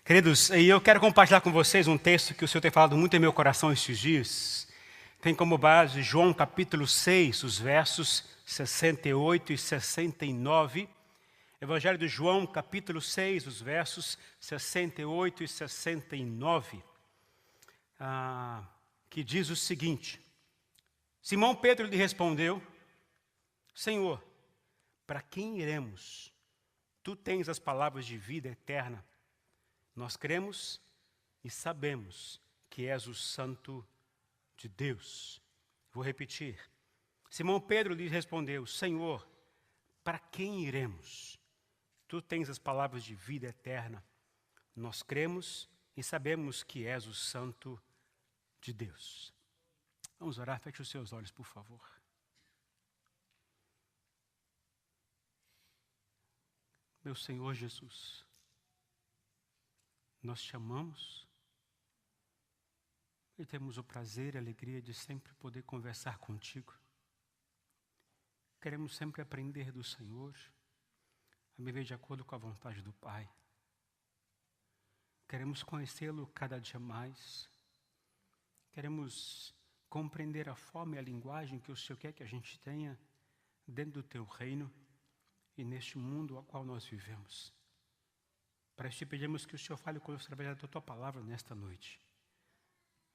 Queridos, e eu quero compartilhar com vocês um texto que o Senhor tem falado muito em meu coração estes dias. Tem como base João capítulo 6, os versos 68 e 69. Evangelho de João capítulo 6, os versos 68 e 69. Que diz o seguinte: Simão Pedro lhe respondeu: Senhor, para quem iremos? Tu tens as palavras de vida eterna. Nós cremos e sabemos que és o Santo de Deus. Vou repetir. Simão Pedro lhe respondeu: Senhor, para quem iremos? Tu tens as palavras de vida eterna. Nós cremos e sabemos que és o Santo de Deus. Vamos orar, feche os seus olhos, por favor. Meu Senhor Jesus, nós te amamos e temos o prazer e a alegria de sempre poder conversar contigo. Queremos sempre aprender do Senhor, a viver de acordo com a vontade do Pai. Queremos conhecê-lo cada dia mais. Queremos compreender a forma e a linguagem que o Senhor quer que a gente tenha dentro do teu reino e neste mundo ao qual nós vivemos. Para isso te pedimos que o Senhor fale conosco através da tua palavra nesta noite.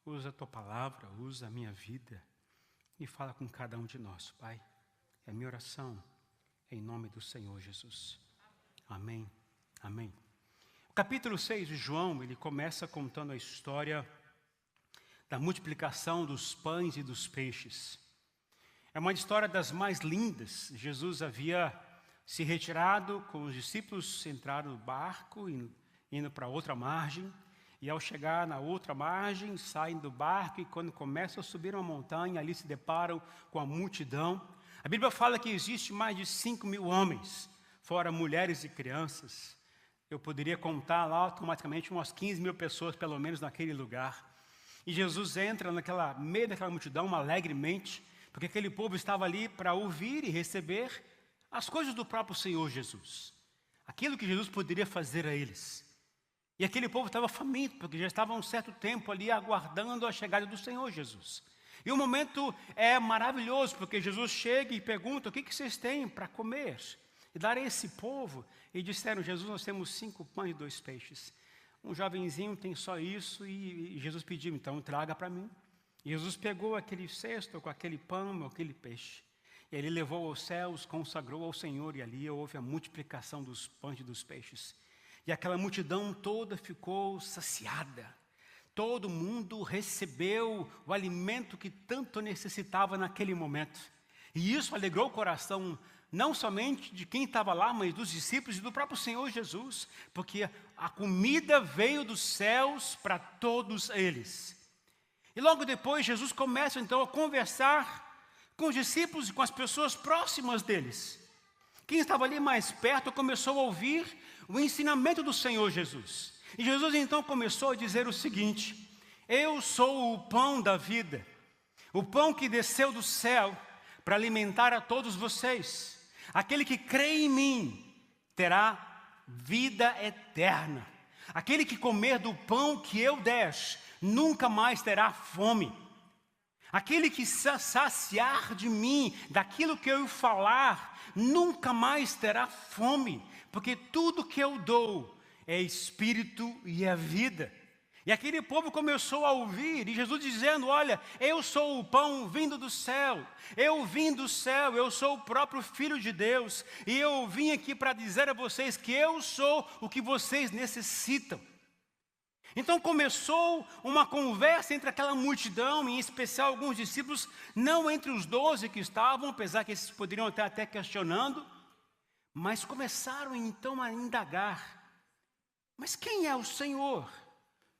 Usa a tua palavra, usa a minha vida e fala com cada um de nós, Pai. É a minha oração em nome do Senhor Jesus. Amém. Amém. O capítulo 6 de João, ele começa contando a história da multiplicação dos pães e dos peixes. É uma história das mais lindas. Jesus havia se retirado com os discípulos, entraram no barco, indo para outra margem. E ao chegar na outra margem, saem do barco e quando começam a subir uma montanha, ali se deparam com a multidão. A Bíblia fala que existe mais de 5.000 homens, fora mulheres e crianças. Eu poderia contar lá automaticamente umas 15.000 pessoas, pelo menos, naquele lugar. E Jesus entra meio daquela multidão alegremente, porque aquele povo estava ali para ouvir e receber as coisas do próprio Senhor Jesus. Aquilo que Jesus poderia fazer a eles. E aquele povo estava faminto, porque já estava um certo tempo ali aguardando a chegada do Senhor Jesus. E o momento é maravilhoso, porque Jesus chega e pergunta: o que vocês têm para comer? E dar a esse povo. E disseram: Jesus, nós temos 5 pães e 2 peixes. Um jovenzinho tem só isso e Jesus pediu: então traga para mim. E Jesus pegou aquele cesto com aquele pão, aquele peixe. E ele levou aos céus, consagrou ao Senhor, e ali houve a multiplicação dos pães e dos peixes. E aquela multidão toda ficou saciada. Todo mundo recebeu o alimento que tanto necessitava naquele momento. E isso alegrou o coração, não somente de quem estava lá, mas dos discípulos e do próprio Senhor Jesus. Porque a comida veio dos céus para todos eles. E logo depois Jesus começa então a conversar com os discípulos e com as pessoas próximas deles. Quem estava ali mais perto começou a ouvir o ensinamento do Senhor Jesus. E Jesus então começou a dizer o seguinte: eu sou o pão da vida, o pão que desceu do céu para alimentar a todos vocês. Aquele que crê em mim terá vida eterna. Aquele que comer do pão que eu der nunca mais terá fome. Aquele que se saciar de mim, daquilo que eu falar, nunca mais terá fome, porque tudo que eu dou é espírito e é vida. E aquele povo começou a ouvir, e Jesus dizendo: olha, eu sou o pão vindo do céu, eu vim do céu, eu sou o próprio Filho de Deus, e eu vim aqui para dizer a vocês que eu sou o que vocês necessitam. Então começou uma conversa entre aquela multidão, em especial alguns discípulos, não entre os 12 que estavam, apesar que esses poderiam estar até questionando, mas começaram então a indagar: mas quem é o Senhor?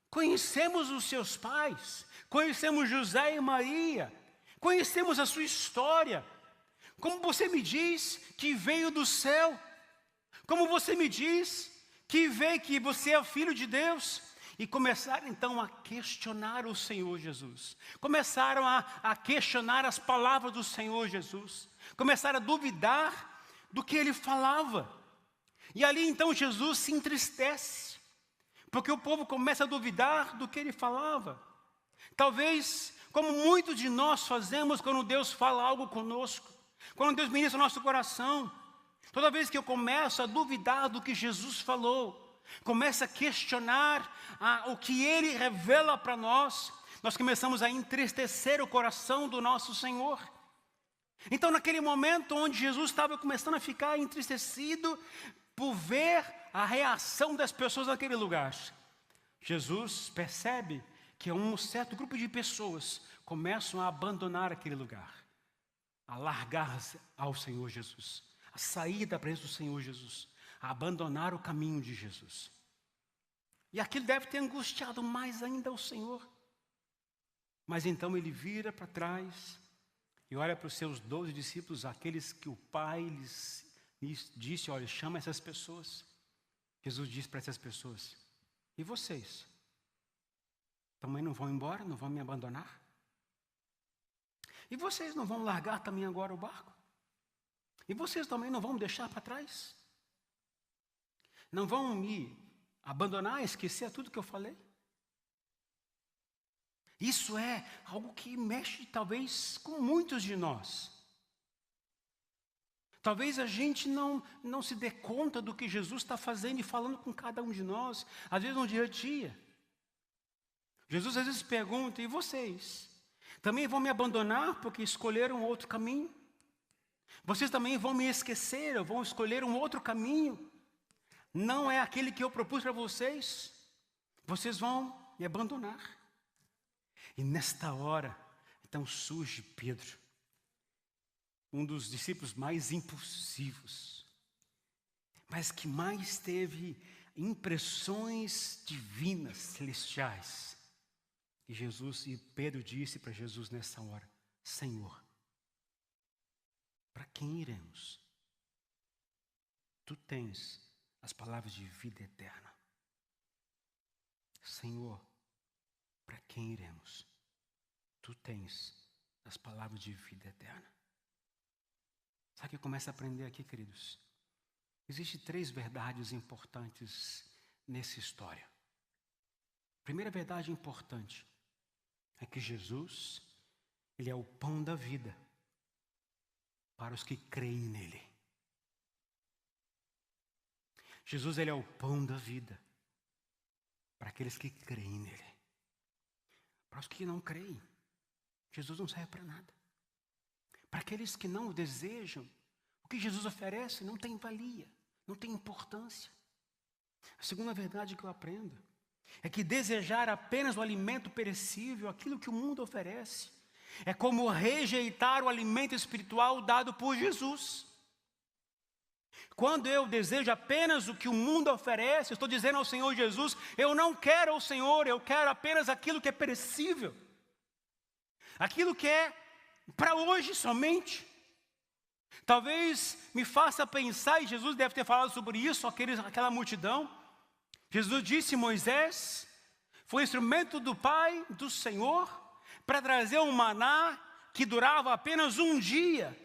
Conhecemos os seus pais, conhecemos José e Maria, conhecemos a sua história. Como você me diz que veio do céu? Como você me diz que veio, que você é filho de Deus? E começaram então a questionar o Senhor Jesus. Começaram a questionar as palavras do Senhor Jesus. Começaram a duvidar do que ele falava. E ali então Jesus se entristece. Porque o povo começa a duvidar do que ele falava. Talvez, como muitos de nós fazemos quando Deus fala algo conosco, quando Deus ministra o nosso coração, toda vez que eu começo a duvidar do que Jesus falou, começo a questionar o que Ele revela para nós, nós começamos a entristecer o coração do nosso Senhor. Então, naquele momento onde Jesus estava começando a ficar entristecido por ver a reação das pessoas naquele lugar, Jesus percebe que um certo grupo de pessoas começam a abandonar aquele lugar, a largar-se ao Senhor Jesus, a sair da presença do Senhor Jesus, a abandonar o caminho de Jesus. E aquilo deve ter angustiado mais ainda ao Senhor. Mas então ele vira para trás e olha para os seus 12 discípulos, aqueles que o Pai lhes disse, olha, chama essas pessoas. Jesus disse para essas pessoas, e vocês? Também não vão embora, não vão me abandonar? E vocês não vão largar também agora o barco? E vocês também não vão me deixar para trás? Não vão me abandonar, esquecer tudo que eu falei? Isso é algo que mexe talvez com muitos de nós. Talvez a gente não se dê conta do que Jesus está fazendo e falando com cada um de nós, às vezes no dia a dia. Jesus às vezes pergunta, e vocês? Também vão me abandonar porque escolheram outro caminho? Vocês também vão me esquecer, ou vão escolher um outro caminho? Não é aquele que eu propus para vocês? Vocês vão me abandonar. E nesta hora, então surge Pedro, um dos discípulos mais impulsivos, mas que mais teve impressões divinas, celestiais. E Pedro disse para Jesus nessa hora, Senhor, para quem iremos? Tu tens as palavras de vida eterna. Senhor, para quem iremos? Tu tens as palavras de vida eterna. Sabe o que eu começo a aprender aqui, queridos? Existem 3 verdades importantes nessa história. A primeira verdade importante é que Jesus, Ele é o pão da vida para os que creem nele. Jesus, Ele é o pão da vida para aqueles que creem nele. Para os que não creem, Jesus não serve para nada. Para aqueles que não o desejam, o que Jesus oferece não tem valia, não tem importância. A segunda verdade que eu aprendo é que desejar apenas o alimento perecível, aquilo que o mundo oferece, é como rejeitar o alimento espiritual dado por Jesus. Quando eu desejo apenas o que o mundo oferece, eu estou dizendo ao Senhor Jesus, eu não quero ao Senhor, eu quero apenas aquilo que é perecível. Aquilo que é para hoje somente. Talvez me faça pensar, e Jesus deve ter falado sobre isso, aquela multidão. Jesus disse, Moisés foi instrumento do Pai, do Senhor, para trazer um maná que durava apenas um dia.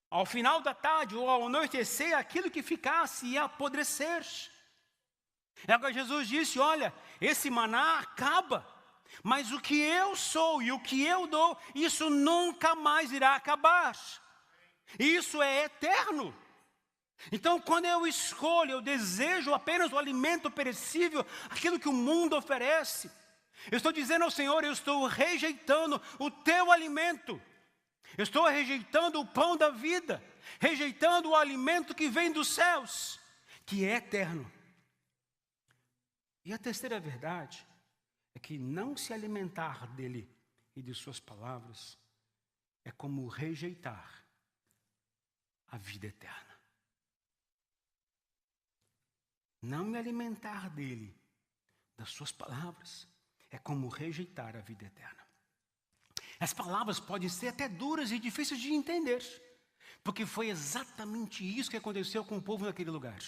Ao final da tarde ou ao anoitecer, aquilo que ficasse ia apodrecer. E agora Jesus disse, olha, esse maná acaba, mas o que eu sou e o que eu dou, isso nunca mais irá acabar. Isso é eterno. Então, quando eu escolho, eu desejo apenas o alimento perecível, aquilo que o mundo oferece, eu estou dizendo ao Senhor, eu estou rejeitando o teu alimento. Eu estou rejeitando o pão da vida, rejeitando o alimento que vem dos céus, que é eterno. E a terceira verdade é que não se alimentar dele e de suas palavras é como rejeitar a vida eterna. Não me alimentar dele, das suas palavras, é como rejeitar a vida eterna. As palavras podem ser até duras e difíceis de entender, porque foi exatamente isso que aconteceu com o povo naquele lugar.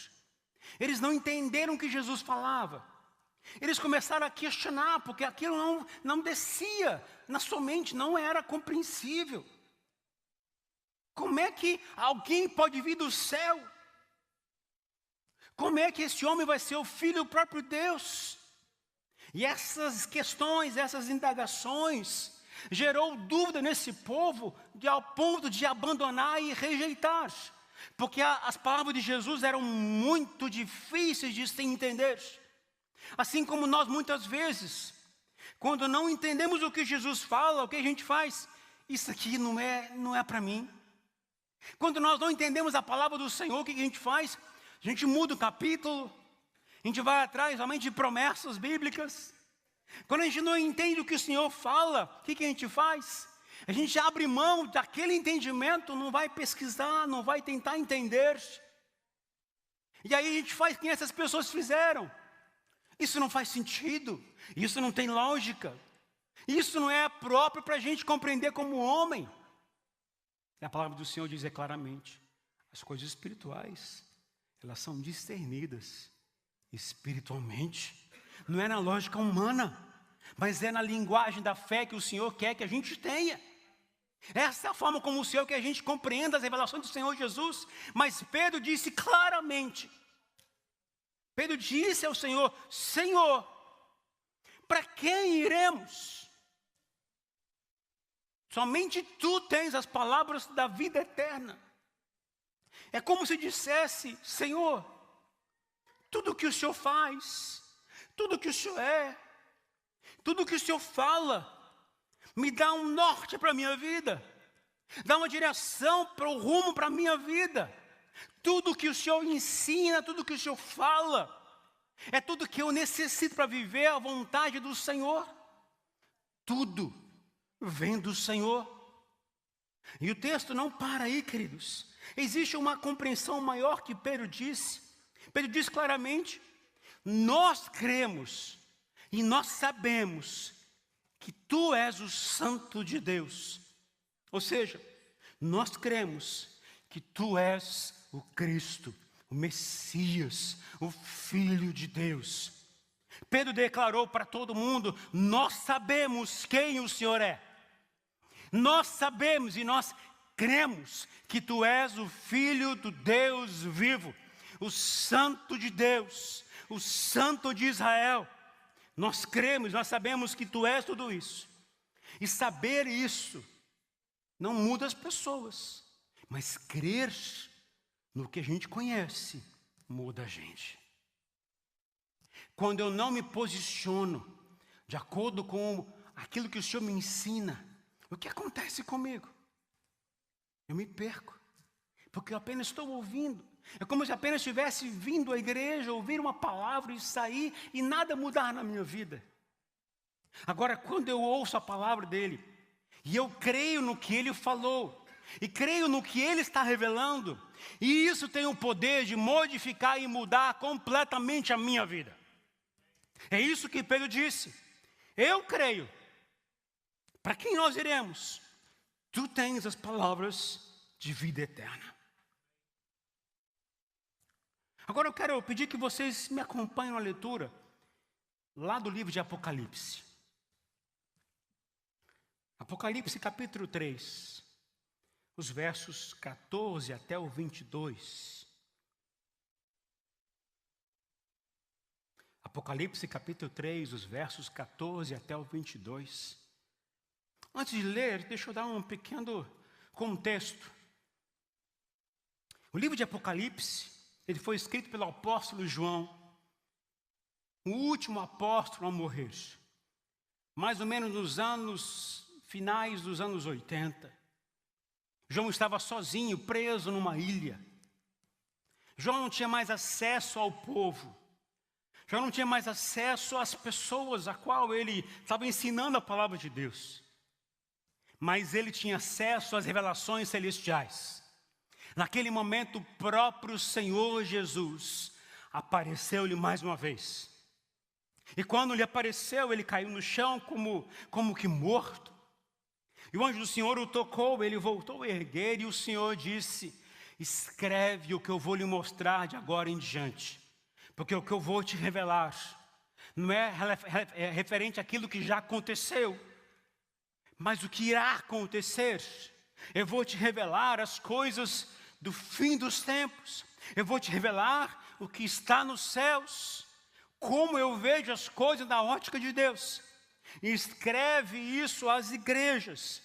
Eles não entenderam o que Jesus falava. Eles começaram a questionar, porque aquilo não descia na sua mente, não era compreensível. Como é que alguém pode vir do céu? Como é que esse homem vai ser o filho do próprio Deus? E essas questões, essas indagações, gerou dúvida nesse povo, ao ponto de abandonar e rejeitar. Porque as palavras de Jesus eram muito difíceis de se entender. Assim como nós muitas vezes, quando não entendemos o que Jesus fala, o que a gente faz? Isso aqui não é para mim. Quando nós não entendemos a palavra do Senhor, o que a gente faz? A gente muda o capítulo, a gente vai atrás somente de promessas bíblicas. Quando a gente não entende o que o Senhor fala, o que a gente faz? A gente abre mão daquele entendimento, não vai pesquisar, não vai tentar entender. E aí a gente faz o que essas pessoas fizeram. Isso não faz sentido, isso não tem lógica, isso não é próprio para a gente compreender como homem. E a palavra do Senhor diz claramente, as coisas espirituais, elas são discernidas espiritualmente. Não é na lógica humana, mas é na linguagem da fé que o Senhor quer que a gente tenha. Essa é a forma como o Senhor quer que a gente compreenda as revelações do Senhor Jesus. Mas Pedro disse claramente, Pedro disse ao Senhor, Senhor, para quem iremos? Somente Tu tens as palavras da vida eterna. É como se dissesse, Senhor, tudo que o Senhor faz, tudo que o Senhor é, tudo que o Senhor fala, me dá um norte para a minha vida, dá uma direção para o rumo para a minha vida. Tudo que o Senhor ensina, tudo que o Senhor fala, é tudo que eu necessito para viver a vontade do Senhor. Tudo vem do Senhor. E o texto não para aí, queridos. Existe uma compreensão maior que Pedro disse. Pedro diz claramente, nós cremos e nós sabemos que Tu és o Santo de Deus. Ou seja, nós cremos que Tu és o Cristo, o Messias, o Filho de Deus. Pedro declarou para todo mundo, nós sabemos quem o Senhor é. Nós sabemos e nós cremos que Tu és o Filho do Deus vivo, o Santo de Deus, o Santo de Israel. Nós cremos, nós sabemos que Tu és tudo isso. E saber isso não muda as pessoas, mas crer no que a gente conhece muda a gente. Quando eu não me posiciono de acordo com aquilo que o Senhor me ensina, o que acontece comigo? Eu me perco, porque eu apenas estou ouvindo. É como se apenas estivesse vindo à igreja, ouvir uma palavra e sair e nada mudar na minha vida. Agora, quando eu ouço a palavra dele, e eu creio no que ele falou, e creio no que ele está revelando, e isso tem o poder de modificar e mudar completamente a minha vida. É isso que Pedro disse. Eu creio. Para quem nós iremos? Tu tens as palavras de vida eterna. Agora eu quero pedir que vocês me acompanhem na leitura, lá do livro de Apocalipse. Apocalipse capítulo 3, os versos 14 até o 22. Apocalipse capítulo 3, os versos 14 até o 22. Antes de ler, deixa eu dar um pequeno contexto. O livro de Apocalipse, ele foi escrito pelo apóstolo João, o último apóstolo a morrer, mais ou menos nos finais dos anos 80. João estava sozinho, preso numa ilha. João não tinha mais acesso ao povo. João não tinha mais acesso às pessoas a qual ele estava ensinando a palavra de Deus. Mas ele tinha acesso às revelações celestiais. Naquele momento, o próprio Senhor Jesus apareceu-lhe mais uma vez. E quando lhe apareceu, ele caiu no chão como que morto. E o anjo do Senhor o tocou, ele voltou a erguer, e o Senhor disse, escreve o que eu vou lhe mostrar de agora em diante. Porque o que eu vou te revelar não é referente àquilo que já aconteceu, mas o que irá acontecer. Eu vou te revelar as coisas do fim dos tempos. Eu vou te revelar o que está nos céus, como eu vejo as coisas da ótica de Deus. E escreve isso às igrejas.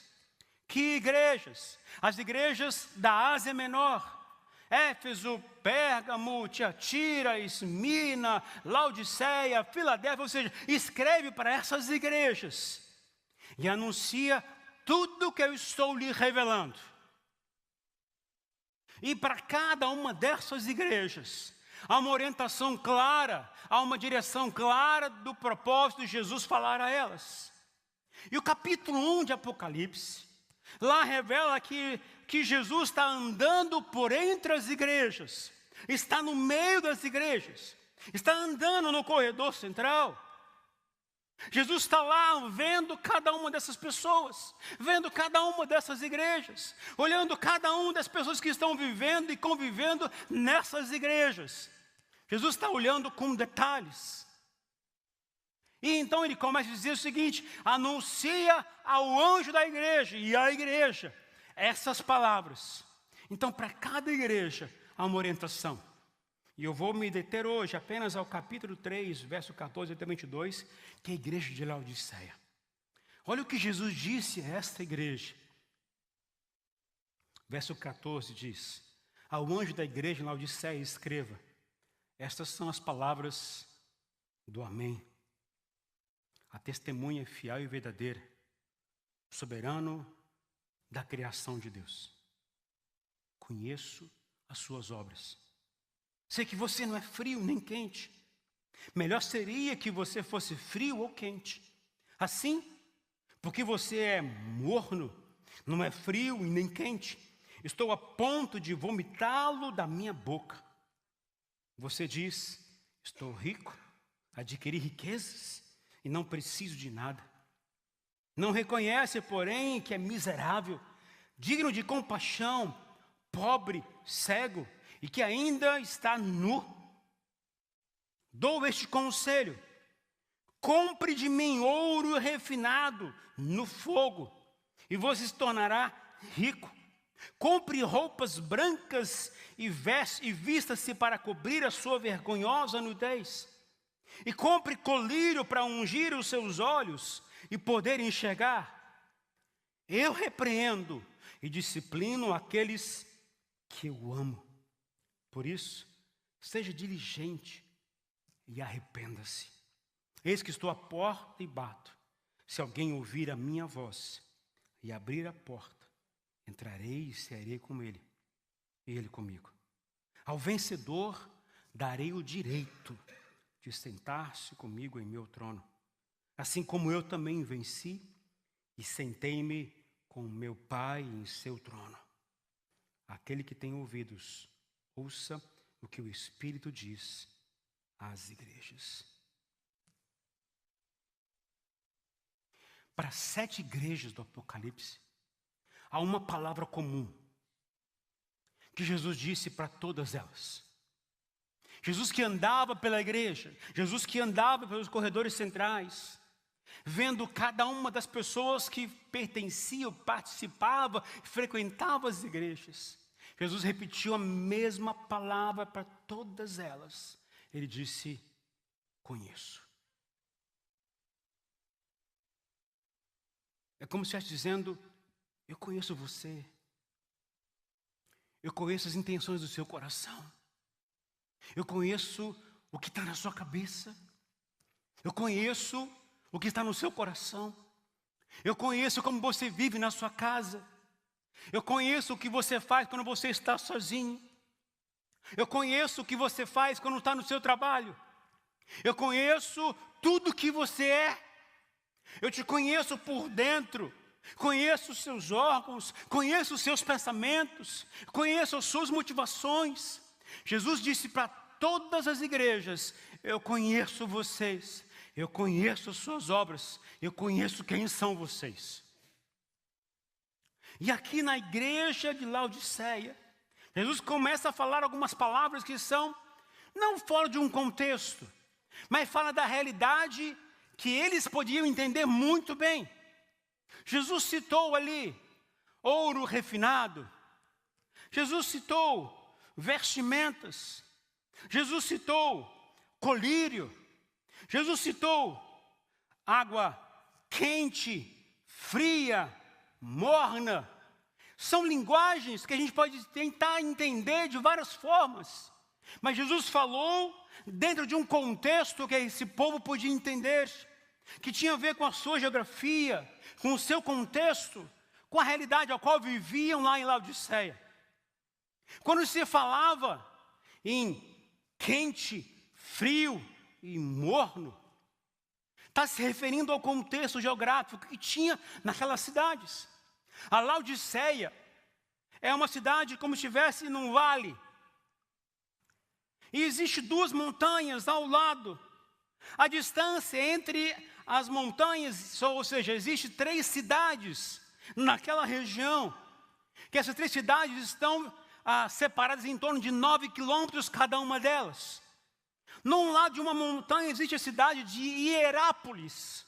Que igrejas? As igrejas da Ásia Menor. Éfeso, Pérgamo, Tiatira, Esmirna, Laodiceia, Filadélfia, ou seja, escreve para essas igrejas e anuncia tudo o que eu estou lhe revelando. E para cada uma dessas igrejas, há uma orientação clara, há uma direção clara do propósito de Jesus falar a elas. E o capítulo 1 de Apocalipse, lá revela que Jesus está andando por entre as igrejas, está no meio das igrejas, está andando no corredor central. Jesus está lá vendo cada uma dessas pessoas, vendo cada uma dessas igrejas, olhando cada uma das pessoas que estão vivendo e convivendo nessas igrejas. Jesus está olhando com detalhes. E então ele começa a dizer o seguinte: anuncia ao anjo da igreja e à igreja essas palavras. Então, para cada igreja há uma orientação. E eu vou me deter hoje apenas ao capítulo 3, verso 14 até 22, que é a igreja de Laodiceia. Olha o que Jesus disse a esta igreja. Verso 14 diz: ao anjo da igreja em Laodiceia escreva: estas são as palavras do Amém, a testemunha fiel e verdadeira, soberano da criação de Deus. Conheço as suas obras. Sei que você não é frio nem quente. Melhor seria que você fosse frio ou quente. Assim, porque você é morno, não é frio e nem quente, estou a ponto de vomitá-lo da minha boca. Você diz: estou rico, adquiri riquezas e não preciso de nada. Não reconhece, porém, que é miserável, digno de compaixão, pobre, cego e que ainda está nu. Dou este conselho: compre de mim ouro refinado no fogo e você se tornará rico. Compre roupas brancas e vista-se para cobrir a sua vergonhosa nudez. E compre colírio para ungir os seus olhos e poder enxergar. Eu repreendo e disciplino aqueles que eu amo. Por isso, seja diligente e arrependa-se. Eis que estou à porta e bato. Se alguém ouvir a minha voz e abrir a porta, entrarei e cearei com ele, e ele comigo. Ao vencedor darei o direito de sentar-se comigo em meu trono, assim como eu também venci e sentei-me com meu Pai em seu trono. Aquele que tem ouvidos, ouça o que o Espírito diz às igrejas. Para 7 igrejas do Apocalipse, há uma palavra comum, que Jesus disse para todas elas. Jesus que andava pela igreja, Jesus que andava pelos corredores centrais, vendo cada uma das pessoas que pertenciam, participavam, frequentavam as igrejas. Jesus repetiu a mesma palavra para todas elas. Ele disse: conheço. É como se estivesse dizendo: eu conheço você. Eu conheço as intenções do seu coração. Eu conheço o que está na sua cabeça. Eu conheço o que está no seu coração. Eu conheço como você vive na sua casa. Eu conheço o que você faz quando você está sozinho. Eu conheço o que você faz quando está no seu trabalho. Eu conheço tudo o que você é. Eu te conheço por dentro. Conheço os seus órgãos, conheço os seus pensamentos, conheço as suas motivações. Jesus disse para todas as igrejas: eu conheço vocês, eu conheço as suas obras, eu conheço quem são vocês. E aqui na igreja de Laodiceia, Jesus começa a falar algumas palavras que são não fora de um contexto, mas fala da realidade que eles podiam entender muito bem. Jesus citou ali ouro refinado. Jesus citou vestimentas. Jesus citou colírio. Jesus citou água quente, fria, morna. São linguagens que a gente pode tentar entender de várias formas. Mas Jesus falou dentro de um contexto que esse povo podia entender, que tinha a ver com a sua geografia, com o seu contexto, com a realidade a qual viviam lá em Laodiceia. Quando se falava em quente, frio e morno, está se referindo ao contexto geográfico que tinha naquelas cidades. A Laodiceia é uma cidade como se estivesse num vale. E existem duas montanhas ao lado. A distância entre as montanhas, ou seja, existem 3 cidades naquela região. Que essas 3 cidades estão separadas em torno de 9 quilômetros cada uma delas. Num lado de uma montanha existe a cidade de Hierápolis.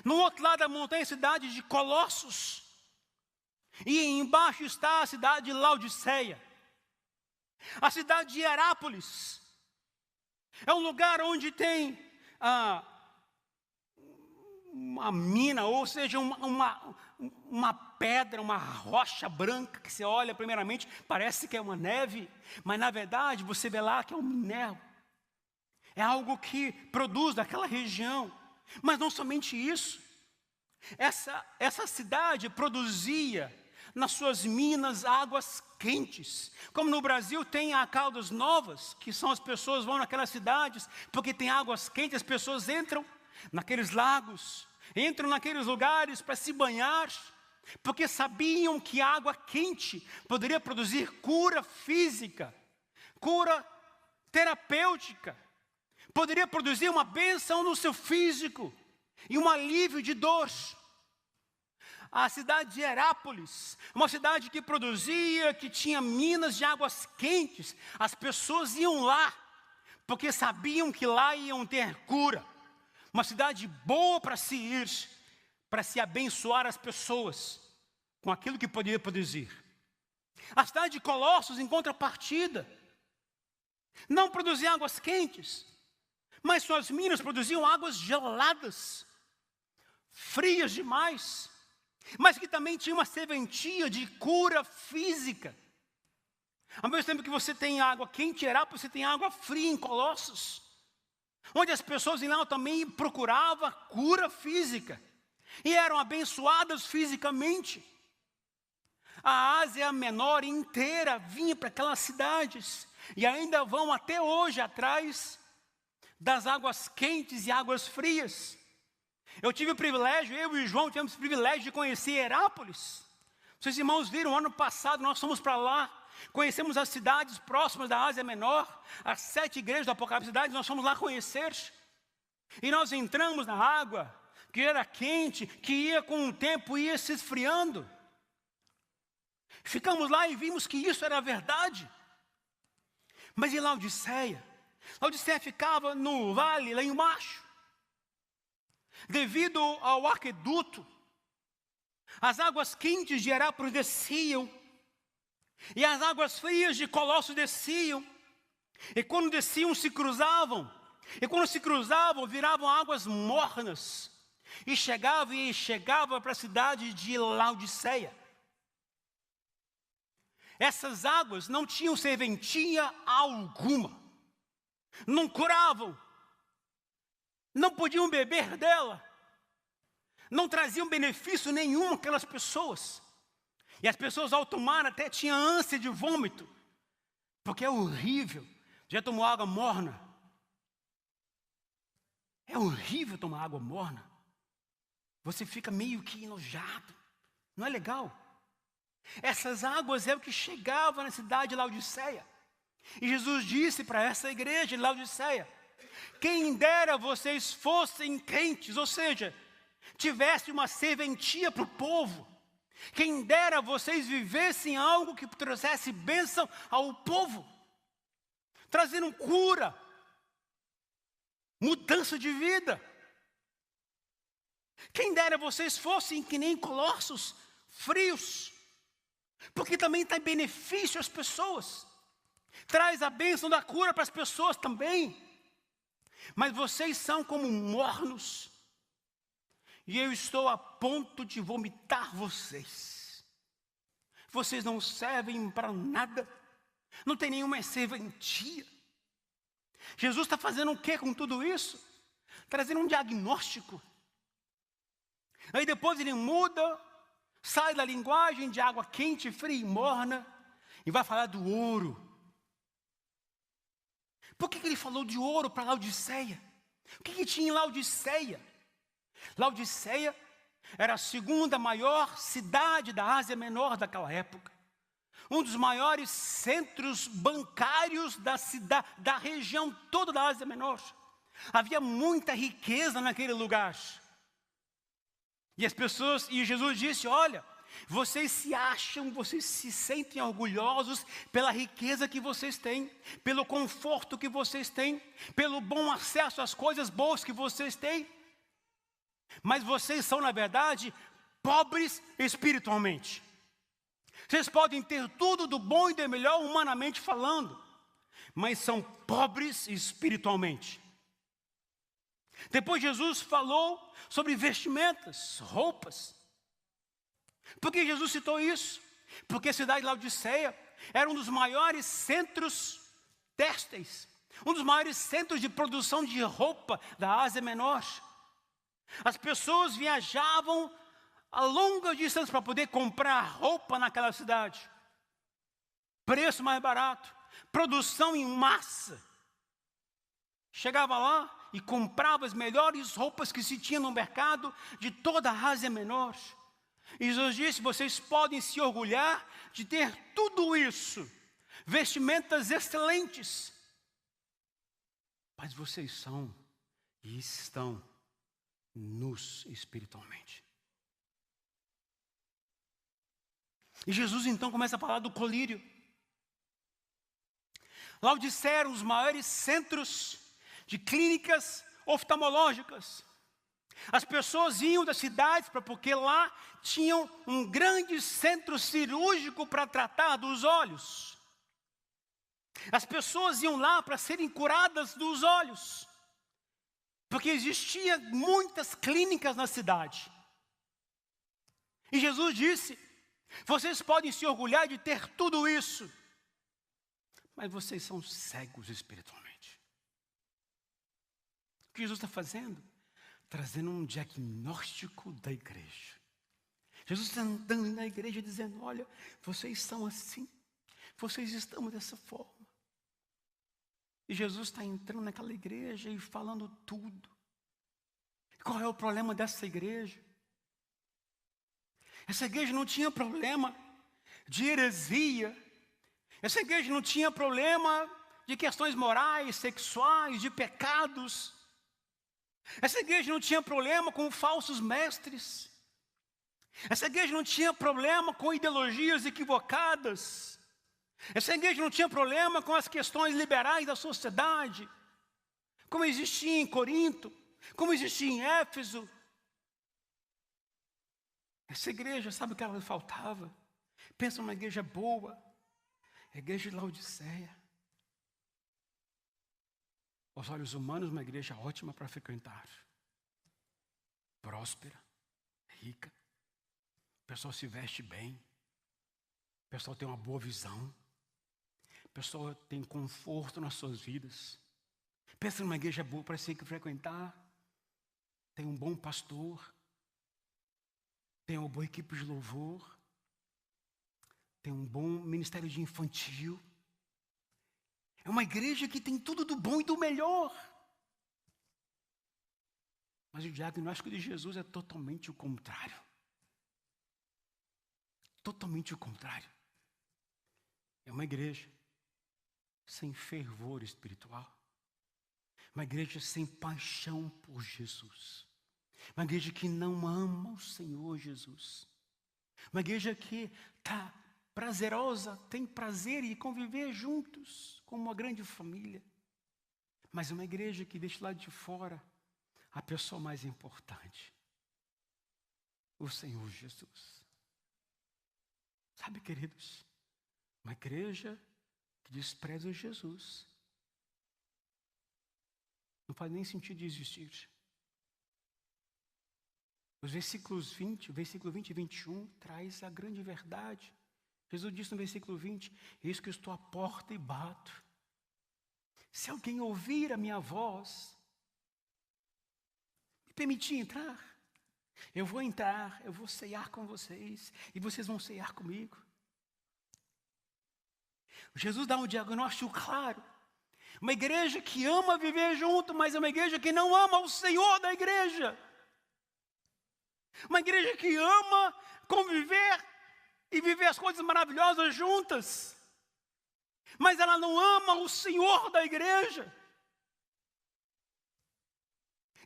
No outro lado da montanha, a cidade de Colossos. E embaixo está a cidade de Laodiceia. A cidade de Hierápolis é um lugar onde tem uma mina, ou seja, uma pedra, uma rocha branca, que você olha primeiramente, parece que é uma neve, mas na verdade você vê lá que é um minério. É algo que produz daquela região. Mas não somente isso. Essa cidade produzia nas suas minas águas quentes. Como no Brasil tem a Caldas Novas, que são as pessoas vão naquelas cidades, porque tem águas quentes, as pessoas entram naqueles lagos, entram naqueles lugares para se banhar, porque sabiam que a água quente poderia produzir cura física, cura terapêutica, poderia produzir uma bênção no seu físico e um alívio de dor. A cidade de Hierápolis, uma cidade que produzia, que tinha minas de águas quentes. As pessoas iam lá, porque sabiam que lá iam ter cura. Uma cidade boa para se ir, para se abençoar as pessoas com aquilo que poderia produzir. A cidade de Colossos, em contrapartida, não produzia águas quentes, mas suas minas produziam águas geladas, frias demais, mas que também tinha uma serventia de cura física. Ao mesmo tempo que você tem água quente em Hierápolis, você tem água fria em Colossos, onde as pessoas em lá também procuravam cura física e eram abençoadas fisicamente. A Ásia Menor inteira vinha para aquelas cidades e ainda vão até hoje atrás das águas quentes e águas frias. Eu tive o privilégio, eu e o João tivemos o privilégio de conhecer Hierápolis. Vocês irmãos viram, ano passado nós fomos para lá, conhecemos as cidades próximas da Ásia Menor, as 7 igrejas do Apocalipse cidades, nós fomos lá conhecer. E nós entramos na água, que era quente, que ia com o tempo, ia se esfriando. Ficamos lá e vimos que isso era verdade. Mas em Laodiceia ficava no vale, lá embaixo. Devido ao aqueduto, as águas quentes de Hierápolis desciam, e as águas frias de Colossos desciam, e quando desciam se cruzavam, e quando se cruzavam viravam águas mornas, e chegava para a cidade de Laodiceia. Essas águas não tinham serventia alguma, não curavam, não podiam beber dela, não traziam benefício nenhum àquelas pessoas. E as pessoas ao tomar até tinham ânsia de vômito, porque é horrível. Já tomou água morna? É horrível tomar água morna. Você fica meio que enojado, não é legal. Essas águas é o que chegava na cidade de Laodiceia. E Jesus disse para essa igreja de Laodiceia: quem dera vocês fossem crentes, ou seja, tivesse uma serventia para o povo. Quem dera vocês vivessem algo que trouxesse bênção ao povo, trazendo cura, mudança de vida. Quem dera vocês fossem que nem Colossos, frios, porque também tem benefício às pessoas. traz a bênção da cura para as pessoas também. Mas vocês são como mornos, e eu estou a ponto de vomitar vocês. Vocês não servem para nada, não tem nenhuma serventia. Jesus está fazendo o que com tudo isso? Trazendo um diagnóstico. Aí depois ele muda, sai da linguagem de água quente, fria e morna, e vai falar do ouro. Por que ele falou de ouro para Laodiceia? O que tinha em Laodiceia? Laodiceia era a segunda maior cidade da Ásia Menor daquela época. Um dos maiores centros bancários da região toda da Ásia Menor. Havia muita riqueza naquele lugar. E Jesus disse, olha, vocês se acham, vocês se sentem orgulhosos pela riqueza que vocês têm, pelo conforto que vocês têm, pelo bom acesso às coisas boas que vocês têm. Mas vocês são, na verdade, pobres espiritualmente. Vocês podem ter tudo do bom e do melhor humanamente falando, mas são pobres espiritualmente. Depois Jesus falou sobre vestimentas, roupas. Por que Jesus citou isso? Porque a cidade de Laodiceia era um dos maiores centros têxteis, um dos maiores centros de produção de roupa da Ásia Menor. As pessoas viajavam a longas distâncias para poder comprar roupa naquela cidade. Preço mais barato, produção em massa. Chegava lá e comprava as melhores roupas que se tinha no mercado de toda a Ásia Menor. E Jesus disse, vocês podem se orgulhar de ter tudo isso, vestimentas excelentes. Mas vocês são e estão nus espiritualmente. E Jesus então começa a falar do colírio. Laodiceia era um dos maiores centros de clínicas oftalmológicas. As pessoas iam das cidades porque lá tinham um grande centro cirúrgico para tratar dos olhos. As pessoas iam lá para serem curadas dos olhos, porque existiam muitas clínicas na cidade. E Jesus disse, vocês podem se orgulhar de ter tudo isso, mas vocês são cegos espiritualmente. O que Jesus está fazendo? Trazendo um diagnóstico da igreja. Jesus está andando na igreja dizendo, olha, vocês são assim, vocês estão dessa forma. E Jesus está entrando naquela igreja e falando tudo. Qual é o problema dessa igreja? Essa igreja não tinha problema de heresia. Essa igreja não tinha problema de questões morais, sexuais, de pecados. Essa igreja não tinha problema com falsos mestres. Essa igreja não tinha problema com ideologias equivocadas. Essa igreja não tinha problema com as questões liberais da sociedade, como existia em Corinto, como existia em Éfeso. Essa igreja, sabe o que ela faltava? Pensa numa igreja boa, a igreja de Laodiceia. Aos olhos humanos, uma igreja ótima para frequentar. Próspera, rica. O pessoal se veste bem. O pessoal tem uma boa visão. O pessoal tem conforto nas suas vidas. Pensa numa igreja boa para se frequentar. Tem um bom pastor. Tem uma boa equipe de louvor. Tem um bom ministério de infantil. É uma igreja que tem tudo do bom e do melhor. Mas o diagnóstico de Jesus é totalmente o contrário. Totalmente o contrário. É uma igreja sem fervor espiritual. Uma igreja sem paixão por Jesus. Uma igreja que não ama o Senhor Jesus. Uma igreja que está prazerosa, tem prazer em conviver juntos, como uma grande família. Mas é uma igreja que deixa lá de fora a pessoa mais importante, o Senhor Jesus. Sabe, queridos, uma igreja que despreza Jesus, não faz nem sentido de existir. Os versículos 20, o versículo 20 e 21 traz a grande verdade. Jesus disse no versículo 20, eis que eu estou à porta e bato. Se alguém ouvir a minha voz, me permitir entrar, eu vou entrar, eu vou ceiar com vocês, e vocês vão ceiar comigo. Jesus dá um diagnóstico claro. Uma igreja que ama viver junto, mas é uma igreja que não ama o Senhor da igreja. Uma igreja que ama conviver e viver as coisas maravilhosas juntas, mas ela não ama o Senhor da igreja.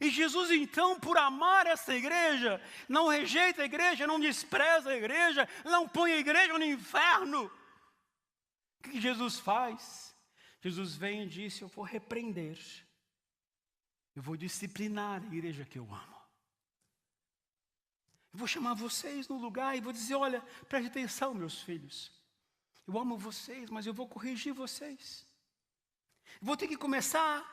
E Jesus, então, por amar essa igreja, não rejeita a igreja, não despreza a igreja, não põe a igreja no inferno. O que Jesus faz? Jesus vem e disse, eu vou repreender, eu vou disciplinar a igreja que eu amo. Eu vou chamar vocês no lugar e vou dizer, olha, preste atenção, meus filhos. Eu amo vocês, mas eu vou corrigir vocês. Vou ter que começar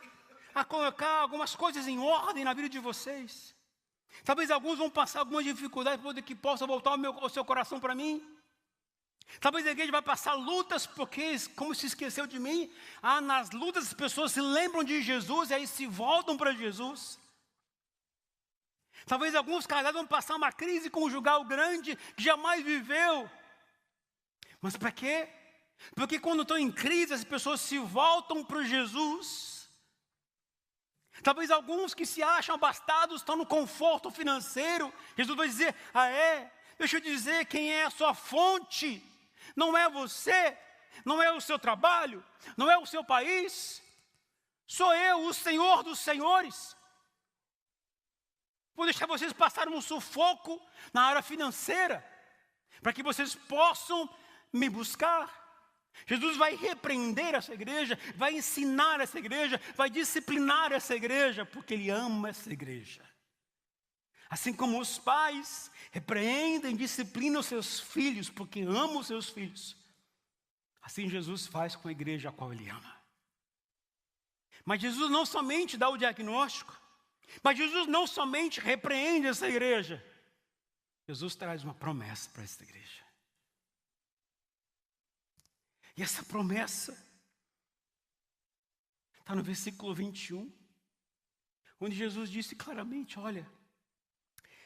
a colocar algumas coisas em ordem na vida de vocês. Talvez alguns vão passar algumas dificuldades para que possa voltar o seu coração para mim. Talvez a igreja vai passar lutas porque, como se esqueceu de mim, nas lutas as pessoas se lembram de Jesus e aí se voltam para Jesus. Talvez alguns casais vão passar uma crise conjugal grande que jamais viveu. Mas para quê? Porque quando estão em crise as pessoas se voltam para Jesus. Talvez alguns que se acham abastados estão no conforto financeiro. Jesus vai dizer, deixa eu dizer quem é a sua fonte. Não é você, não é o seu trabalho, não é o seu país. Sou eu, o Senhor dos senhores. Vou deixar vocês passarem um sufoco na área financeira, para que vocês possam me buscar. Jesus vai repreender essa igreja, vai ensinar essa igreja, vai disciplinar essa igreja, porque Ele ama essa igreja. Assim como os pais repreendem, disciplinam os seus filhos, porque amam os seus filhos. Assim Jesus faz com a igreja a qual Ele ama. Mas Jesus não somente dá o diagnóstico, mas Jesus não somente repreende essa igreja. Jesus traz uma promessa para essa igreja. E essa promessa está no versículo 21, onde Jesus disse claramente, olha,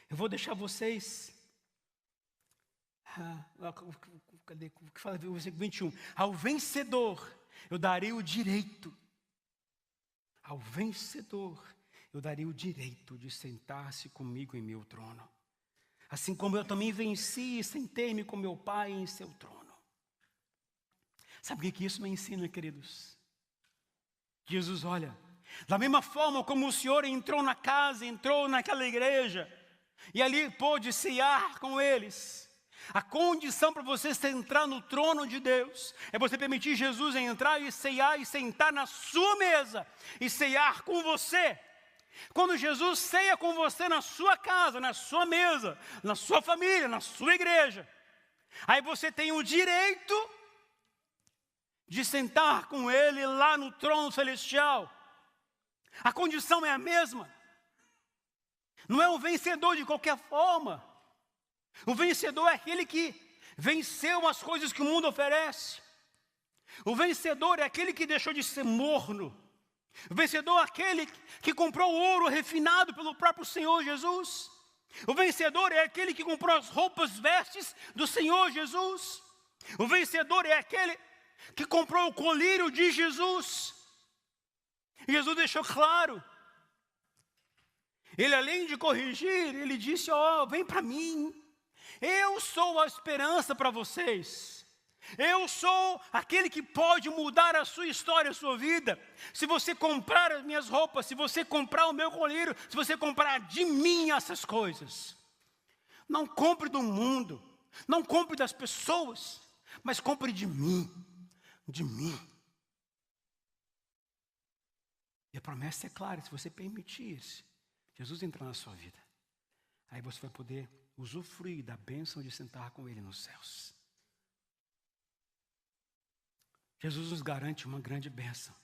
eu vou deixar vocês, cadê o que fala o versículo 21? Ao vencedor eu darei o direito, ao vencedor eu darei o direito de sentar-se comigo em meu trono. Assim como eu também venci e sentei-me com meu Pai em seu trono. Sabe o que isso me ensina, queridos? Jesus, olha, da mesma forma como o Senhor entrou na casa, entrou naquela igreja, e ali pôde ceiar com eles. A condição para você entrar no trono de Deus é você permitir Jesus entrar e ceiar e sentar na sua mesa e ceiar com você. Quando Jesus ceia com você na sua casa, na sua mesa, na sua família, na sua igreja, aí você tem o direito de sentar com Ele lá no trono celestial. A condição é a mesma. Não é um vencedor de qualquer forma. O vencedor é aquele que venceu as coisas que o mundo oferece. O vencedor é aquele que deixou de ser morno. O vencedor é aquele que comprou o ouro refinado pelo próprio Senhor Jesus. O vencedor é aquele que comprou as roupas, vestes do Senhor Jesus. O vencedor é aquele que comprou o colírio de Jesus. E Jesus deixou claro. Ele, além de corrigir, ele disse, vem para mim. Eu sou a esperança para vocês. Eu sou aquele que pode mudar a sua história, a sua vida. Se você comprar as minhas roupas, se você comprar o meu colírio, se você comprar de mim essas coisas. Não compre do mundo, não compre das pessoas, mas compre de mim, de mim. E a promessa é clara, se você permitir Jesus entrar na sua vida, aí você vai poder usufruir da bênção de sentar com Ele nos céus. Jesus nos garante uma grande bênção,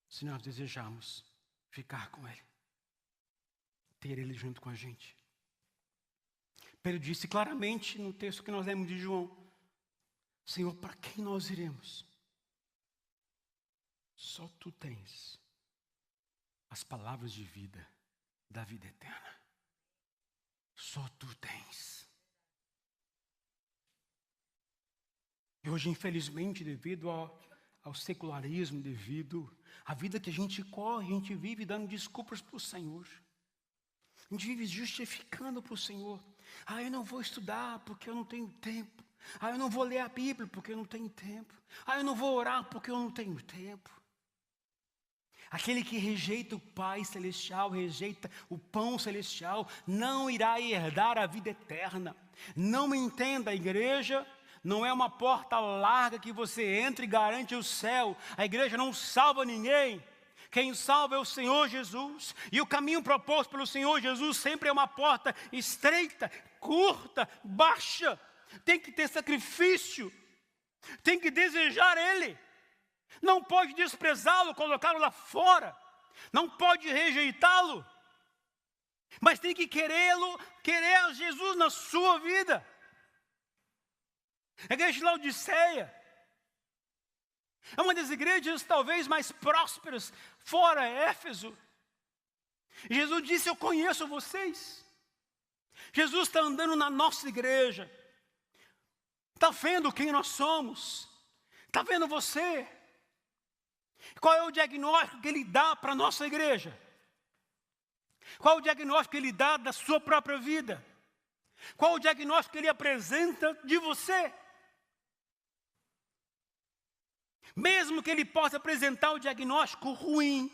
se nós desejarmos ficar com Ele, ter Ele junto com a gente. Pedro disse claramente no texto que nós lemos de João: Senhor, para quem nós iremos? Só Tu tens as palavras de vida, da vida eterna. Só Tu tens. E hoje, infelizmente, devido ao secularismo, devido à vida que a gente corre, a gente vive dando desculpas para o Senhor. A gente vive justificando para o Senhor. Eu não vou estudar porque eu não tenho tempo. Eu não vou ler a Bíblia porque eu não tenho tempo. Eu não vou orar porque eu não tenho tempo. Aquele que rejeita o Pai Celestial, rejeita o pão celestial, não irá herdar a vida eterna. Não me entenda, a igreja não é uma porta larga que você entra e garante o céu. A igreja não salva ninguém. Quem salva é o Senhor Jesus. E o caminho proposto pelo Senhor Jesus sempre é uma porta estreita, curta, baixa. Tem que ter sacrifício. Tem que desejar Ele. Não pode desprezá-lo, colocá-lo lá fora. Não pode rejeitá-lo. Mas tem que querê-lo, querer Jesus na sua vida. A igreja de Laodiceia é uma das igrejas talvez mais prósperas fora Éfeso. Jesus disse: eu conheço vocês. Jesus está andando na nossa igreja. Está vendo quem nós somos. Está vendo você. Qual é o diagnóstico que Ele dá para a nossa igreja? Qual é o diagnóstico que Ele dá da sua própria vida? Qual é o diagnóstico que Ele apresenta de você? Mesmo que Ele possa apresentar o diagnóstico ruim,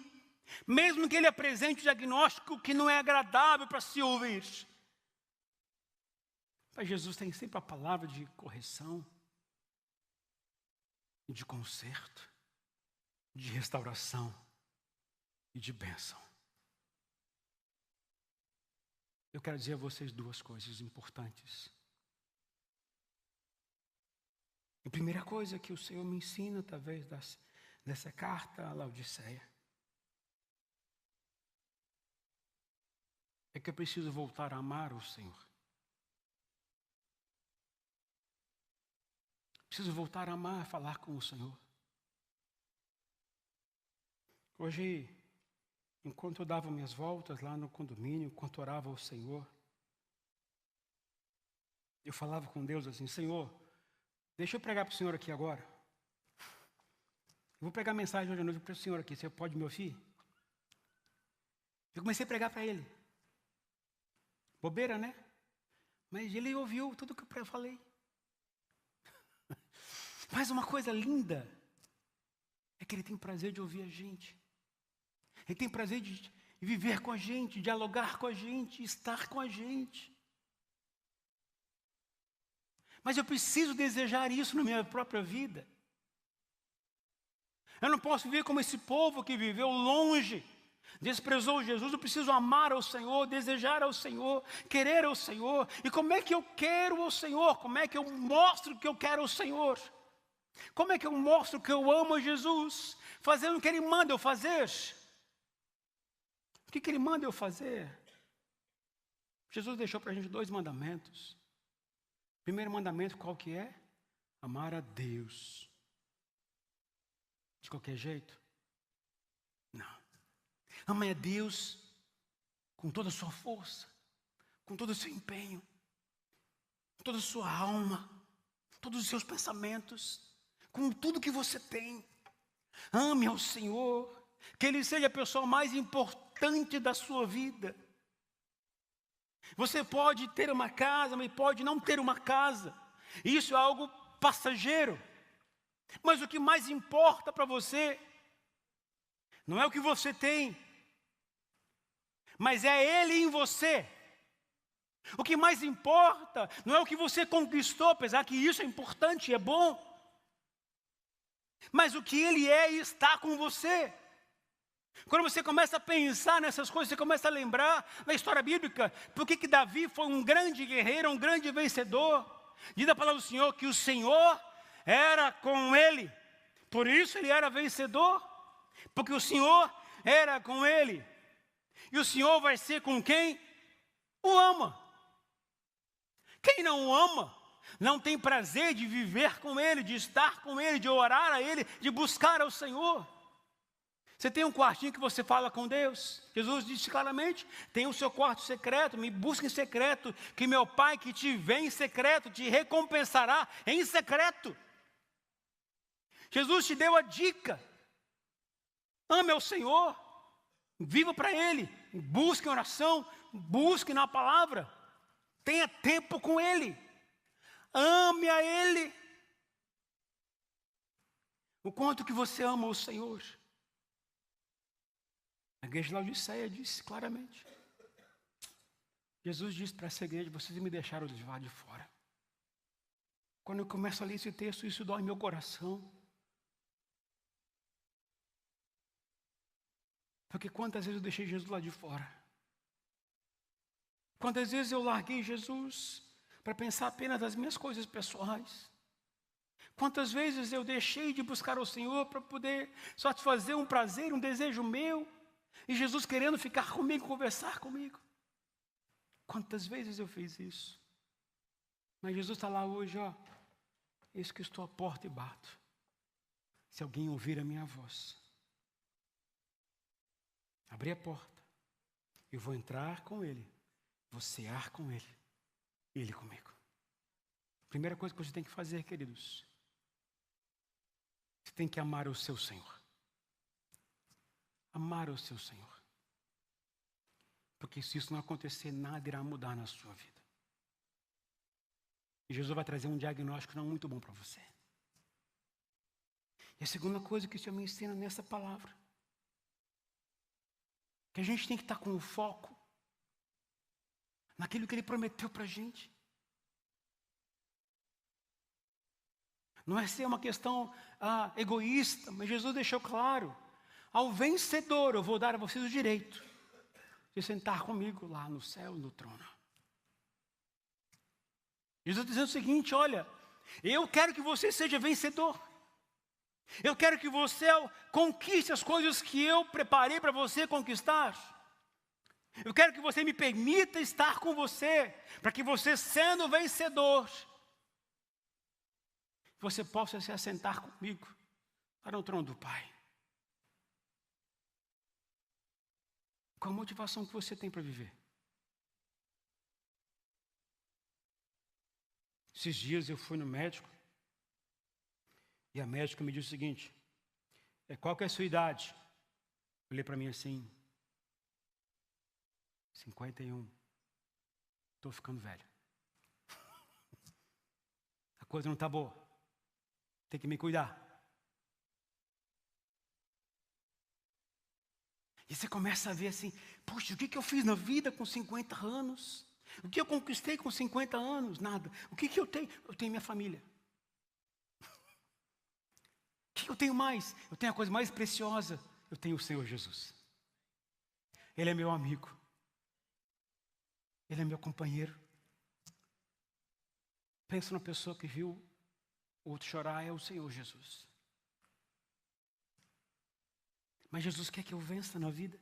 mesmo que Ele apresente o diagnóstico que não é agradável para se ouvir, mas Jesus tem sempre a palavra de correção, de conserto, de restauração e de bênção. Eu quero dizer a vocês duas coisas importantes. A primeira coisa que o Senhor me ensina através dessa carta a Laodiceia é que eu preciso voltar a amar o Senhor. Preciso voltar a amar, a falar com o Senhor. Hoje, enquanto eu dava minhas voltas lá no condomínio, enquanto orava ao Senhor, eu falava com Deus assim: Senhor, deixa eu pregar para o Senhor aqui agora. Eu vou pregar a mensagem hoje à noite para o Senhor aqui, você pode me ouvir? Eu comecei a pregar para Ele. Bobeira, né? Mas Ele ouviu tudo que eu falei. Mas uma coisa linda é que Ele tem prazer de ouvir a gente. Ele tem prazer de viver com a gente, dialogar com a gente, estar com a gente. Mas eu preciso desejar isso na minha própria vida. Eu não posso viver como esse povo que viveu longe, desprezou Jesus. Eu preciso amar ao Senhor, desejar ao Senhor, querer ao Senhor. E como é que eu quero ao Senhor? Como é que eu mostro que eu quero ao Senhor? Como é que eu mostro que eu amo a Jesus? Fazendo o que Ele manda eu fazer. O que Ele manda eu fazer? Jesus deixou para a gente 2 mandamentos. O primeiro mandamento qual que é? Amar a Deus. De qualquer jeito? Não. Ame a Deus com toda a sua força, com todo o seu empenho, com toda a sua alma, todos os seus pensamentos, com tudo que você tem. Ame ao Senhor, que Ele seja a pessoa mais importante da sua vida. Você pode ter uma casa, mas pode não ter uma casa. Isso é algo passageiro. Mas o que mais importa para você não é o que você tem, mas é Ele em você. O que mais importa não é o que você conquistou, apesar que isso é importante e é bom, mas o que Ele é e está com você. Quando você começa a pensar nessas coisas, você começa a lembrar da história bíblica, por que Davi foi um grande guerreiro, um grande vencedor. Diz a palavra do Senhor que o Senhor era com ele. Por isso ele era vencedor, porque o Senhor era com ele. E o Senhor vai ser com quem o ama. Quem não o ama, não tem prazer de viver com ele, de estar com ele, de orar a ele, de buscar ao Senhor. Você tem um quartinho que você fala com Deus? Jesus disse claramente, tem o seu quarto secreto, me busque em secreto, que meu Pai que te vê em secreto, te recompensará em secreto. Jesus te deu a dica, ame ao Senhor, viva para Ele, busque em oração, busque na palavra, tenha tempo com Ele, ame a Ele. O quanto que você ama o Senhor. A igreja de Laodiceia disse claramente. Jesus disse para essa igreja, vocês me deixaram de lá de fora. Quando eu começo a ler esse texto, isso dói meu coração. Porque quantas vezes eu deixei Jesus lá de fora? Quantas vezes eu larguei Jesus para pensar apenas nas minhas coisas pessoais? Quantas vezes eu deixei de buscar o Senhor para poder satisfazer um prazer, um desejo meu? E Jesus querendo ficar comigo, conversar comigo. Quantas vezes eu fiz isso? Mas Jesus está lá hoje, ó. Eis que estou à porta e bato. Se alguém ouvir a minha voz, abrir a porta, eu vou entrar com ele, vou cear com ele, e ele comigo. Primeira coisa que você tem que fazer, queridos, você tem que amar o seu Senhor. Amar o seu Senhor. Porque se isso não acontecer, nada irá mudar na sua vida. E Jesus vai trazer um diagnóstico não muito bom para você. E a segunda coisa que o Senhor me ensina nessa palavra, que a gente tem que estar com o foco naquilo que Ele prometeu para a gente. Não é ser uma questão egoísta, mas Jesus deixou claro, ao vencedor eu vou dar a vocês o direito de sentar comigo lá no céu, no trono. Jesus está dizendo o seguinte, olha, eu quero que você seja vencedor. Eu quero que você conquiste as coisas que eu preparei para você conquistar. Eu quero que você me permita estar com você, para que você, sendo vencedor, você possa se assentar comigo para o trono do Pai. Qual a motivação que você tem para viver? Esses dias eu fui no médico e a médica me disse o seguinte, qual que é a sua idade? Olhei para mim assim, 51. Estou ficando velho. A coisa não está boa. Tem que me cuidar. E você começa a ver assim, puxa, o que eu fiz na vida com 50 anos? O que eu conquistei com 50 anos? Nada. O que eu tenho? Eu tenho minha família. O que eu tenho mais? Eu tenho a coisa mais preciosa. Eu tenho o Senhor Jesus. Ele é meu amigo. Ele é meu companheiro. Pensa numa pessoa que viu o outro chorar, é o Senhor Jesus. Mas Jesus quer que eu vença na vida.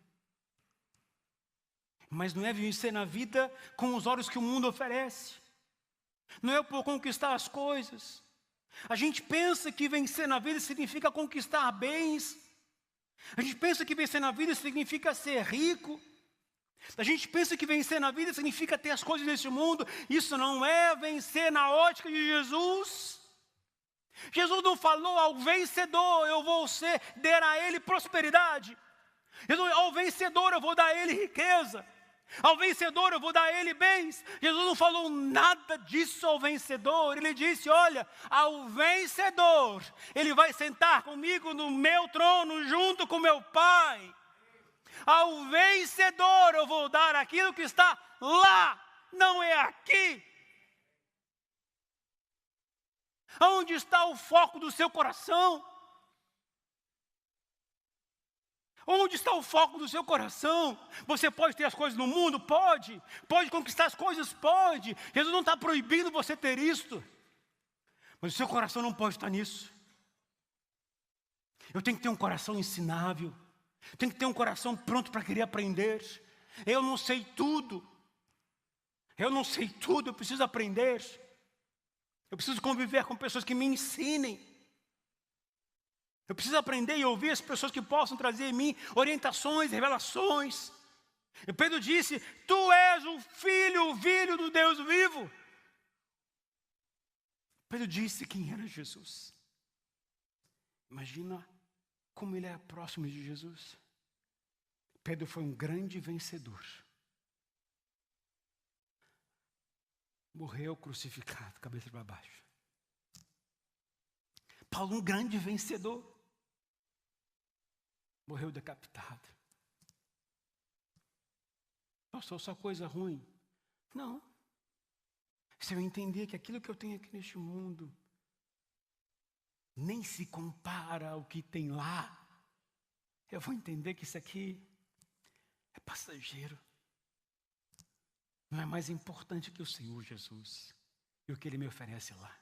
Mas não é vencer na vida com os olhos que o mundo oferece. Não é por conquistar as coisas. A gente pensa que vencer na vida significa conquistar bens. A gente pensa que vencer na vida significa ser rico. A gente pensa que vencer na vida significa ter as coisas desse mundo. Isso não é vencer na ótica de Jesus. Jesus não falou ao vencedor, eu vou dar a ele prosperidade. Jesus, ao vencedor eu vou dar a ele riqueza. Ao vencedor eu vou dar a ele bens. Jesus não falou nada disso ao vencedor. Ele disse, olha, ao vencedor, ele vai sentar comigo no meu trono, junto com meu Pai. Ao vencedor eu vou dar aquilo que está lá, não é aqui. Onde está o foco do seu coração? Onde está o foco do seu coração? Você pode ter as coisas no mundo? Pode. Pode conquistar as coisas? Pode. Jesus não está proibindo você ter isto. Mas o seu coração não pode estar nisso. Eu tenho que ter um coração ensinável. Tenho que ter um coração pronto para querer aprender. Eu não sei tudo. Eu preciso aprender. Eu preciso conviver com pessoas que me ensinem. Eu preciso aprender e ouvir as pessoas que possam trazer em mim orientações, revelações. E Pedro disse: tu és o filho do Deus vivo. Pedro disse quem era Jesus. Imagina como ele é próximo de Jesus. Pedro foi um grande vencedor. Morreu crucificado, cabeça para baixo. Paulo, um grande vencedor. Morreu decapitado. Pastor, só coisa ruim? Não. Se eu entender que aquilo que eu tenho aqui neste mundo nem se compara ao que tem lá, eu vou entender que isso aqui é passageiro. Não é mais importante que o Senhor Jesus e o que Ele me oferece lá.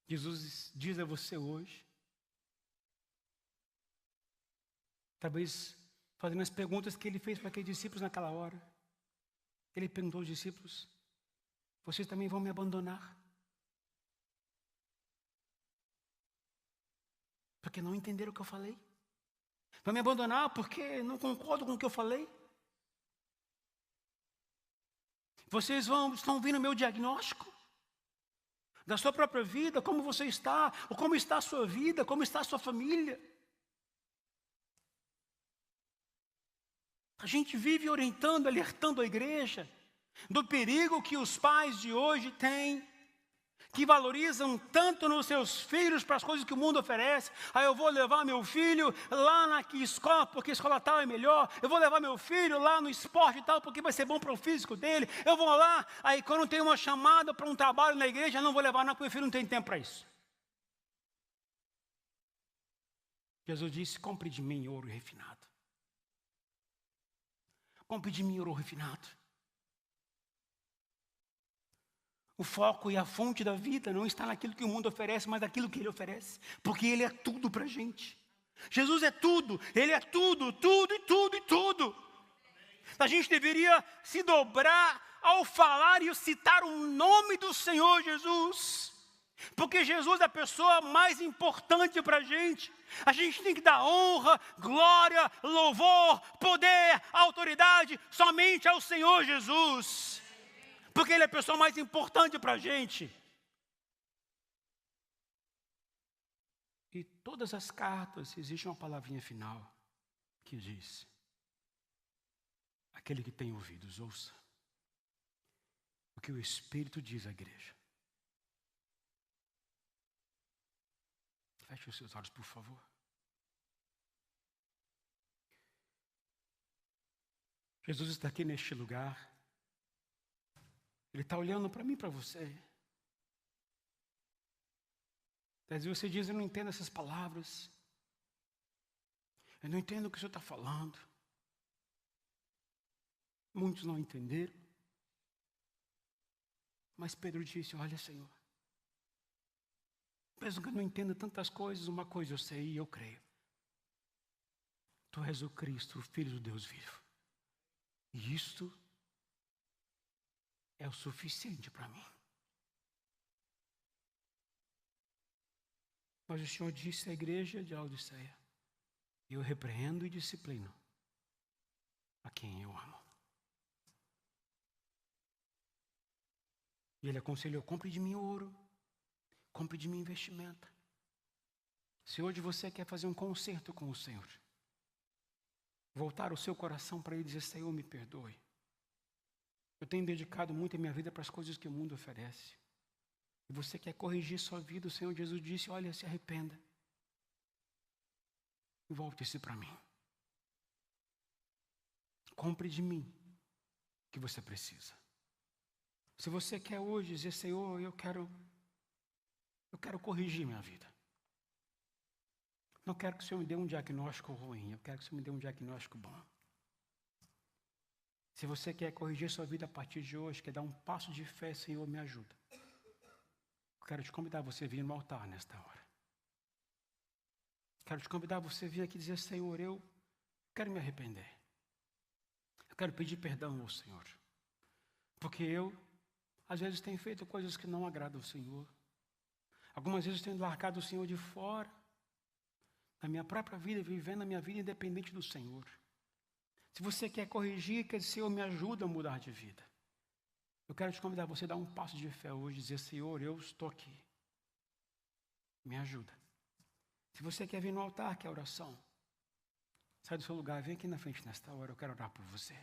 Jesus diz a você hoje, talvez fazendo as perguntas que Ele fez para aqueles discípulos naquela hora. Ele perguntou aos discípulos: vocês também vão me abandonar? Porque não entenderam o que eu falei? Vão me abandonar porque não concordam com o que eu falei? Vocês estão ouvindo o meu diagnóstico da sua própria vida, como você está, ou como está a sua vida, como está a sua família. A gente vive orientando, alertando a igreja do perigo que os pais de hoje têm, que valorizam tanto nos seus filhos para as coisas que o mundo oferece. Aí eu vou levar meu filho lá na escola, porque a escola tal é melhor. Eu vou levar meu filho lá no esporte e tal, porque vai ser bom para o físico dele. Eu vou lá, aí quando tem uma chamada para um trabalho na igreja, eu não vou levar não, porque meu filho não tem tempo para isso. Jesus disse: compre de mim ouro refinado. Compre de mim ouro refinado. O foco e a fonte da vida não está naquilo que o mundo oferece, mas naquilo que Ele oferece. Porque Ele é tudo para a gente. Jesus é tudo. Ele é tudo, tudo e tudo e tudo. A gente deveria se dobrar ao falar e citar o nome do Senhor Jesus. Porque Jesus é a pessoa mais importante para a gente. A gente tem que dar honra, glória, louvor, poder, autoridade somente ao Senhor Jesus. Porque Ele é a pessoa mais importante para a gente. E todas as cartas, existe uma palavrinha final que diz: aquele que tem ouvidos, ouça o que o Espírito diz à igreja. Feche os seus olhos, por favor. Jesus está aqui neste lugar. Ele está olhando para mim e para você. Às vezes você diz: eu não entendo essas palavras. Eu não entendo o que o Senhor está falando. Muitos não entenderam. Mas Pedro disse: olha, Senhor, mesmo que eu não entenda tantas coisas, uma coisa eu sei e eu creio. Tu és o Cristo, o Filho do Deus vivo. E isto é o suficiente para mim. Mas o Senhor disse à igreja de Laodiceia: eu repreendo e disciplino a quem eu amo. E Ele aconselhou: compre de mim ouro, compre de mim investimento. Se hoje você quer fazer um concerto com o Senhor, voltar o seu coração para Ele e dizer: Senhor, me perdoe. Eu tenho dedicado muito a minha vida para as coisas que o mundo oferece. E você quer corrigir sua vida, o Senhor Jesus disse: olha, se arrependa. E volte-se para mim. Compre de mim o que você precisa. Se você quer hoje dizer: Senhor, eu quero corrigir minha vida. Não quero que o Senhor me dê um diagnóstico ruim, eu quero que o Senhor me dê um diagnóstico bom. Se você quer corrigir sua vida a partir de hoje, quer dar um passo de fé: Senhor, me ajuda. Eu quero te convidar a você vir no altar nesta hora. Quero te convidar a você vir aqui e dizer: Senhor, eu quero me arrepender. Eu quero pedir perdão ao Senhor. Porque eu, às vezes, tenho feito coisas que não agradam ao Senhor. Algumas vezes tenho largado o Senhor de fora, na minha própria vida, vivendo a minha vida independente do Senhor. Se você quer corrigir, quer dizer: Senhor, me ajuda a mudar de vida. Eu quero te convidar a você dar um passo de fé hoje e dizer: Senhor, eu estou aqui. Me ajuda. Se você quer vir no altar, que é a oração, sai do seu lugar, vem aqui na frente nesta hora, eu quero orar por você.